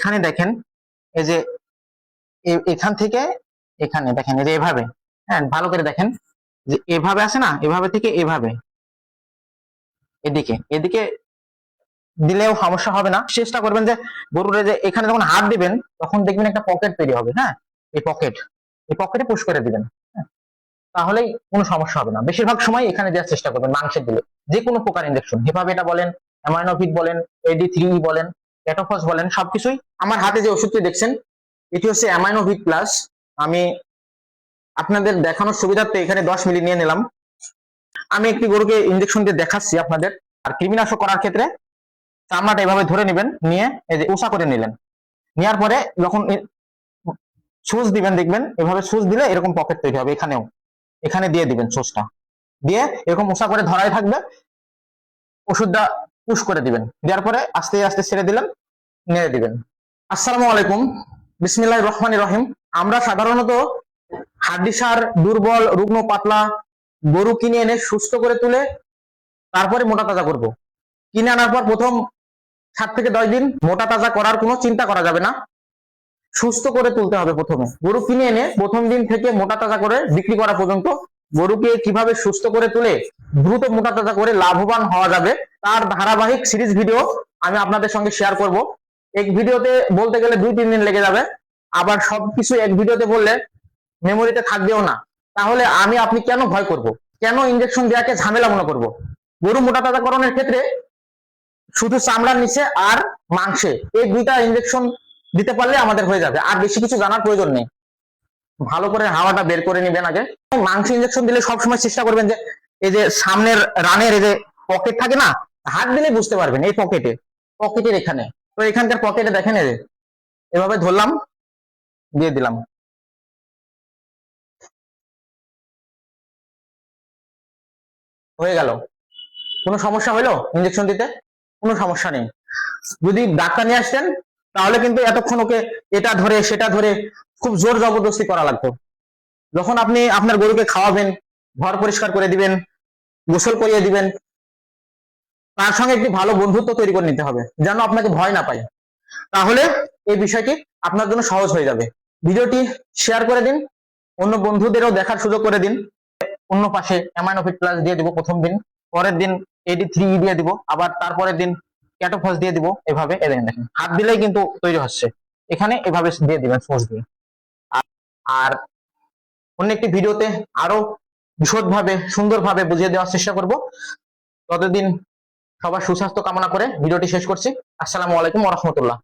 এখানে দেখেন এই যে এখান থেকে এখানে দেখেন এই যে এভাবে, হ্যাঁ ভালো করে দেখেন যে এভাবে আছে না, এভাবে থেকে এভাবে এদিকে এদিকে দিলেও সমস্যা হবে না। চেষ্টা করবেন যে গরুর যে এখানে যখন হাত দিবেন তখন দেখবেন একটা পকেট তৈরি হবে, হ্যাঁ এই পকেটে পুশ করে দিবেন, হ্যাঁ? তাহলেই কোনো সমস্যা হবে না। বেশিরভাগ সময় এখানে দেওয়ার চেষ্টা করবেন মাংসের দিলে, যে কোনো প্রকার ইনজেকশন, হেপাভিটা বলেন, অ্যামাইনোভিট বলেন, AD3 বলেন, ক্যাটোফস বলেন, সবকিছুই। আমার হাতে যে ওষুধটি দেখছেন এটি হচ্ছে অ্যামাইনোভিট প্লাস। আমি আপনাদের দেখানোর সুবিধার্থে এখানে 10 মিলি নিয়ে নিলাম। আমি একটি গরুকে ইনজেকশন দিয়ে দেখাচ্ছি আপনাদের। আর কৃমিনাশক করার ক্ষেত্রে চামড়াটা এভাবে ধরে নেবেন, নিয়ে এই যে উষা করে নিলেন, নেওয়ার পরে যখন সুচ দিবেন দেখবেন এভাবে সুচ দিলে এরকম পকেট তৈরি হবে। এখানে দিয়ে দিবেন সুচটা, দিয়ে এরকম উষা করে ধরাই থাকবে, ওষুধটা পুশ করে দিবেন, দেওয়ার পরে আস্তে আস্তে ছেড়ে দিলেন, নেড়ে দিবেন। আসসালামু আলাইকুম, বিসমিল্লাহির রহমানির রহিম। আমরা সাধারণত হাড্ডিসার, দুর্বল, রুগ্ন, পাতলা গরু কিনে এনে সুস্থ করে তুলে তারপরে মোটা তাজা করব। কিনে আনার পর প্রথম 7 থেকে 10 দিন মোটা তাজা করার কোনো চিন্তা করা যাবে না, সুস্থ করে তুলতে হবে। প্রথমে গরু কিনে এনে প্রথম দিন থেকে মোটা তাজা করে বিক্রি করা পর্যন্ত গরুকে কিভাবে সুস্থ করে তুলে দ্রুত মোটা তাজা করে লাভবান হওয়া যাবে তার ধারাবাহিক সিরিজ ভিডিও আমি আপনাদের সঙ্গে শেয়ার করব। এক ভিডিওতে বলতে গেলে 2-3 দিন লেগে যাবে, আবার সবকিছু এক ভিডিওতে বললে মেমোরিতে থাকবেও না। তাহলে আপনি কেন ভয় করব, কেন ইনজেকশন দেওয়াকে ঝামেলা মনে করব? গরু মোটা তাজাকরণের ক্ষেত্রে শুধু চামড়ার নিচে আর মাংসে এই 2টা ইনজেকশন দিতে পারলে আমাদের হয়ে যাবে, আর বেশি কিছু জানার প্রয়োজন নেই। ভালো করে হাওয়াটা বের করে নেবেন আগে। মাংস ইনজেকশন দিলে সবসময় চেষ্টা করবেন যে এই যে সামনের রানের এই যে পকেট থাকে না, হাত দিলে বুঝতে পারবেন এই পকেটের এখানে। তো এখানকার পকেটে দেখেন এই যে এভাবে ধরলাম, দিয়ে দিলাম, হয়ে গেল। কোনো সমস্যা হলো ইনজেকশন দিতে? কোনো সমস্যা নেই। যদি ডাক্তার নিয়ে আসতেন তাহলে কিন্তু এতক্ষণ ওকে এটা ধরে সেটা ধরে খুব জোর জবরদস্তি করা লাগতো। যখন আপনি আপনার গরুকে খাওয়াবেন, ঘর পরিষ্কার করে দিবেন, গোসল করিয়ে দিবেন, তার সঙ্গে একটি ভালো বন্ধুত্ব তৈরি করে নিতে হবে যেন আপনাকে ভয় না পায়। তাহলে এই বিষয়টি আপনার জন্য সহজ হয়ে যাবে। ভিডিওটি শেয়ার করে দিন, অন্য বন্ধুদেরও দেখার সুযোগ করে দিন। অন্য পাশে অ্যামাইনোভিট প্লাস দিয়ে দিব প্রথম দিন, পরের দিন AD3 দিয়ে দিব, আবার তারপরের দিন ক্যাটোফস দিয়ে দিব। এভাবে দেখেন হাত দিলেই কিন্তু তৈরি হচ্ছে, এখানে এভাবে দিয়ে দিবেন সোর্স দিয়ে। আর অন্য একটি ভিডিওতে আরো বিশদভাবে সুন্দরভাবে বুঝিয়ে দেওয়ার চেষ্টা করব। ততদিন সবার সুস্বাস্থ্য কামনা করে ভিডিওটি শেষ করছি। আসসালামু আলাইকুম ওয়া রাহমাতুল্লাহ।